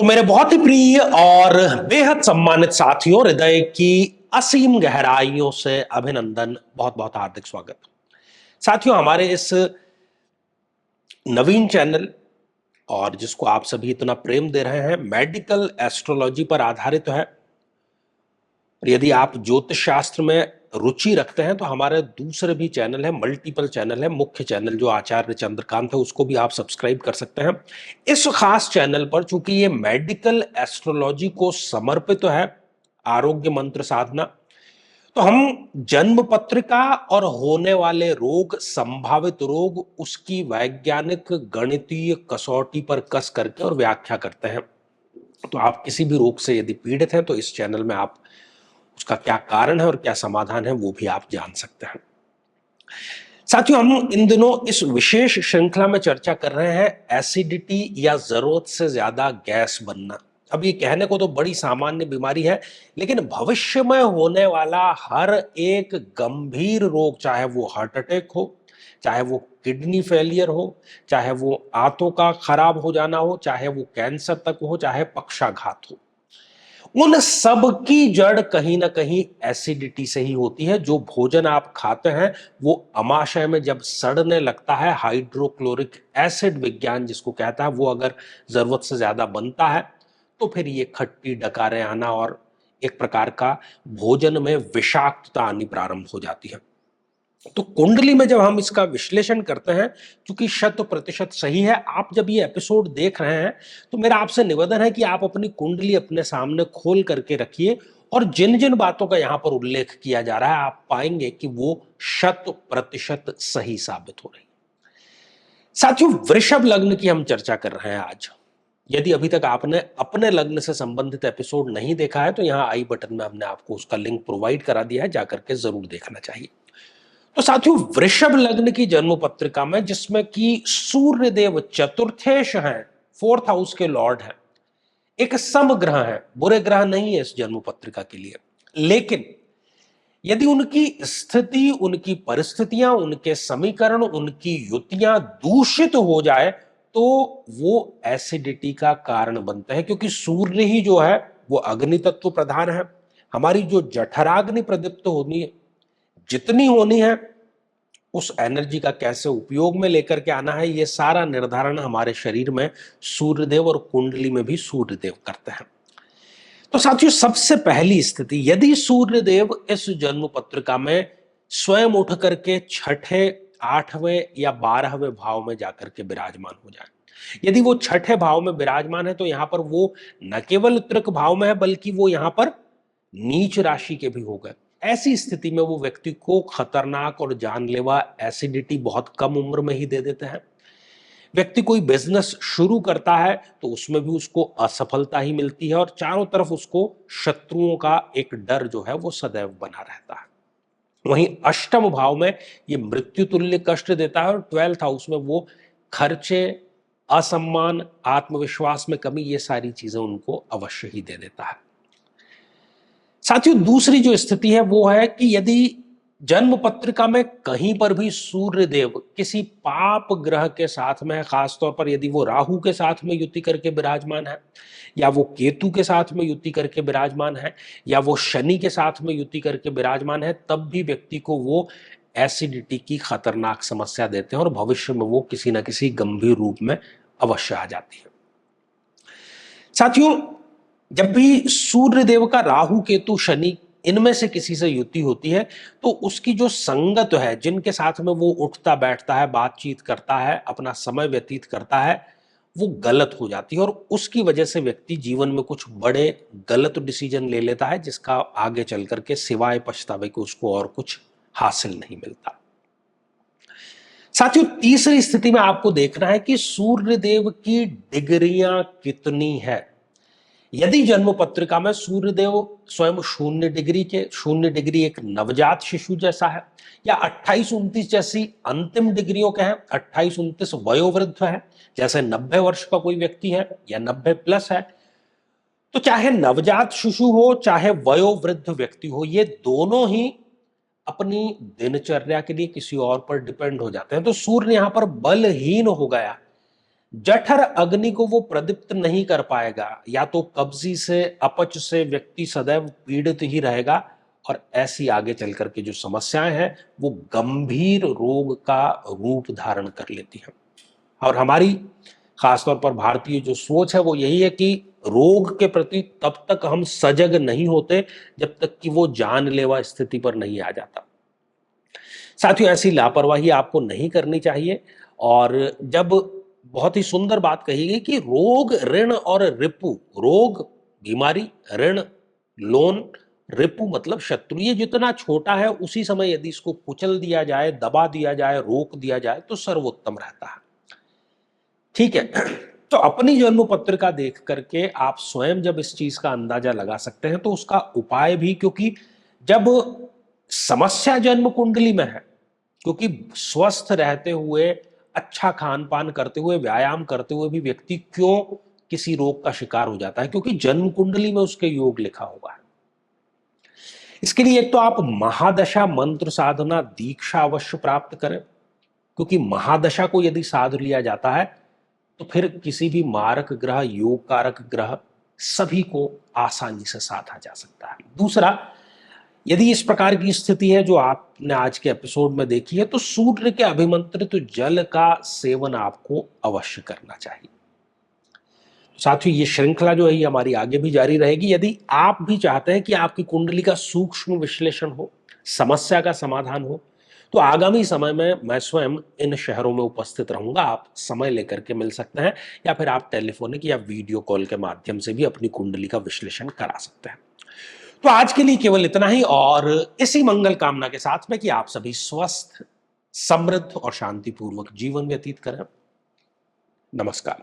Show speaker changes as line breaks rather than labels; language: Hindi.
तो मेरे बहुत ही प्रिय और बेहद सम्मानित साथियों, हृदय की असीम गहराइयों से अभिनंदन, बहुत बहुत हार्दिक स्वागत। साथियों, हमारे इस नवीन चैनल और जिसको आप सभी इतना प्रेम दे रहे हैं, मेडिकल एस्ट्रोलॉजी पर आधारित है। और यदि आप ज्योतिष शास्त्र में रुचि रखते हैं तो हमारे दूसरे भी चैनल है, मल्टीपल चैनल है। मुख्य चैनल जो आचार्य चंद्रकांत है उसको भी आप सब्सक्राइब कर सकते हैं। इस खास चैनल पर चूंकि ये मेडिकल एस्ट्रोलॉजी को समर्पित है, आरोग्य मंत्र साधना, तो हम जन्म पत्रिका और होने वाले रोग, संभावित रोग, उसकी वैज्ञानिक गणितीय कसौटी पर कस करके और व्याख्या करते हैं। तो आप किसी भी रोग से यदि पीड़ित हैं तो इस चैनल में आप उसका क्या कारण है और क्या समाधान है वो भी आप जान सकते हैं। साथियों, हम इन दिनों इस विशेष श्रृंखला में चर्चा कर रहे हैं एसिडिटी या जरूरत से ज्यादा गैस बनना। अब ये कहने को तो बड़ी सामान्य बीमारी है, लेकिन भविष्य में होने वाला हर एक गंभीर रोग, चाहे वो हार्ट अटैक हो, चाहे वो किडनी फेलियर हो, चाहे वो आंतों का खराब हो जाना हो, चाहे वो कैंसर तक हो, चाहे पक्षाघात हो, उन सब की जड़ कहीं ना कहीं एसिडिटी से ही होती है। जो भोजन आप खाते हैं वो अमाशय में जब सड़ने लगता है, हाइड्रोक्लोरिक एसिड विज्ञान जिसको कहता है, वो अगर जरूरत से ज्यादा बनता है तो फिर ये खट्टी डकारें आना और एक प्रकार का भोजन में विषाक्तता आनी प्रारंभ हो जाती है। तो कुंडली में जब हम इसका विश्लेषण करते हैं, क्योंकि 100% सही है, आप जब ये एपिसोड देख रहे हैं तो मेरा आपसे निवेदन है कि आप अपनी कुंडली अपने सामने खोल करके रखिए और जिन जिन बातों का यहां पर उल्लेख किया जा रहा है आप पाएंगे कि वो 100% सही साबित हो रही है। साथियों, वृषभ लग्न की हम चर्चा कर रहे हैं आज। यदि अभी तक आपने अपने लग्न से संबंधित एपिसोड नहीं देखा है तो यहाँ आई बटन में हमने आपको उसका लिंक प्रोवाइड करा दिया है, जाकर के जरूर देखना चाहिए। तो साथियों, वृषभ लग्न की जन्म पत्रिका में जिसमें कि सूर्य देव चतुर्थेश हैं, फोर्थ हाउस के लॉर्ड हैं, एक समग्रह है, बुरे ग्रह नहीं है इस जन्म पत्रिका के लिए, लेकिन यदि उनकी स्थिति, उनकी परिस्थितियां, उनके समीकरण, उनकी युतियां दूषित हो जाए तो वो एसिडिटी का कारण बनते हैं। क्योंकि सूर्य ही जो है वो अग्नि तत्व प्रधान है। हमारी जो जठराग्नि प्रदीप्त होनी है, जितनी होनी है, उस एनर्जी का कैसे उपयोग में लेकर के आना है, ये सारा निर्धारण हमारे शरीर में सूर्यदेव और कुंडली में भी सूर्यदेव करते हैं। तो साथियों, सबसे पहली स्थिति, यदि सूर्यदेव इस जन्म पत्रिका में स्वयं उठ करके छठे, 8वें या 12वें भाव में जाकर के विराजमान हो जाए। यदि वो छठे भाव में विराजमान है तो यहां पर वो न केवल उत्तरक भाव में है बल्कि वो यहां पर नीच राशि के भी हो गए। ऐसी स्थिति में वो व्यक्ति को खतरनाक और जानलेवा एसिडिटी बहुत कम उम्र में ही दे देते हैं। व्यक्ति कोई बिजनेस शुरू करता है तो उसमें भी उसको असफलता ही मिलती है और चारों तरफ उसको शत्रुओं का एक डर जो है वो सदैव बना रहता है। वहीं अष्टम भाव में ये मृत्यु तुल्य कष्ट देता है और 12th हाउस में वो खर्चे, असम्मान, आत्मविश्वास में कमी, ये सारी चीजें उनको अवश्य ही दे देता है। साथियों, दूसरी जो स्थिति है वो है कि यदि जन्म पत्रिका में कहीं पर भी सूर्य देव किसी पाप ग्रह के साथ में है, खासतौर पर यदि वो राहु के साथ में युति करके विराजमान है, या वो केतु के साथ में युति करके विराजमान है, या वो शनि के साथ में युति करके विराजमान है, तब भी व्यक्ति को वो एसिडिटी की खतरनाक समस्या देते हैं और भविष्य में वो किसी ना किसी गंभीर रूप में अवश्य आ जाती है। साथियों, जब भी सूर्य देव का राहु, केतु, शनि इनमें से किसी से युति होती है तो उसकी जो संगत है, जिनके साथ में वो उठता बैठता है, बातचीत करता है, अपना समय व्यतीत करता है, वो गलत हो जाती है और उसकी वजह से व्यक्ति जीवन में कुछ बड़े गलत डिसीजन ले लेता है, जिसका आगे चल करके सिवाय पछतावे के उसको और कुछ हासिल नहीं मिलता। साथियों, तीसरी स्थिति में आपको देखना है कि सूर्य देव की डिग्रियां कितनी है। यदि जन्म पत्रिका में सूर्यदेव स्वयं 0 डिग्री के, 0 डिग्री एक नवजात शिशु जैसा है, या 28-29 जैसी अंतिम डिग्रियों के हैं, 28-29 वयोवृद्ध है, जैसे 90 वर्ष का कोई व्यक्ति है या 90 प्लस है, तो चाहे नवजात शिशु हो चाहे वयोवृद्ध व्यक्ति हो, ये दोनों ही अपनी दिनचर्या के लिए किसी और पर डिपेंड हो जाते हैं। तो सूर्य यहां पर बलहीन हो गया, जठर अग्नि को वो प्रदीप्त नहीं कर पाएगा, या तो कब्जी से, अपच से व्यक्ति सदैव पीड़ित ही रहेगा, और ऐसी आगे चल करके जो समस्याएं हैं वो गंभीर रोग का रूप धारण कर लेती हैं। और हमारी खासतौर पर भारतीय जो सोच है वो यही है कि रोग के प्रति तब तक हम सजग नहीं होते जब तक कि वो जानलेवा स्थिति पर नहीं आ जाता। साथियों, ऐसी लापरवाही आपको नहीं करनी चाहिए। और जब बहुत ही सुंदर बात कही गई कि रोग, ऋण और रिपु, रोग बीमारी, ऋण लोन, रिपु मतलब शत्रु, ये जितना छोटा है उसी समय यदि इसको कुचल दिया जाए, दबा दिया जाए, रोक दिया जाए तो सर्वोत्तम रहता है। ठीक है, तो अपनी जन्म पत्रिका देख करके आप स्वयं जब इस चीज का अंदाजा लगा सकते हैं तो उसका उपाय भी, क्योंकि जब समस्या जन्म कुंडली में है, क्योंकि स्वस्थ रहते हुए, अच्छा खान पान करते हुए, व्यायाम करते हुए भी व्यक्ति क्यों किसी रोग का शिकार हो जाता है, क्योंकि जन्म कुंडली में उसके योग लिखा हुआ है। इसके लिए एक तो आप महादशा मंत्र साधना दीक्षा अवश्य प्राप्त करें, क्योंकि महादशा को यदि साध लिया जाता है तो फिर किसी भी मारक ग्रह, योग कारक ग्रह सभी को आसानी से साधा जा सकता है। दूसरा, यदि इस प्रकार की स्थिति है जो आपने आज के एपिसोड में देखी है, तो सूर्य के अभिमंत्रित जल का सेवन आपको अवश्य करना चाहिए। साथियों, ये श्रृंखला जो है ये हमारी आगे भी जारी रहेगी। यदि आप भी चाहते हैं कि आपकी कुंडली का सूक्ष्म विश्लेषण हो, समस्या का समाधान हो, तो आगामी समय में मैं स्वयं इन शहरों में उपस्थित रहूंगा। आप समय लेकर के मिल सकते हैं, या फिर आप टेलीफोनिक या वीडियो कॉल के माध्यम से भी अपनी कुंडली का विश्लेषण करा सकते हैं। तो आज के लिए केवल इतना ही, और इसी मंगल कामना के साथ में कि आप सभी स्वस्थ, समृद्ध और शांतिपूर्वक जीवन व्यतीत करें। नमस्कार।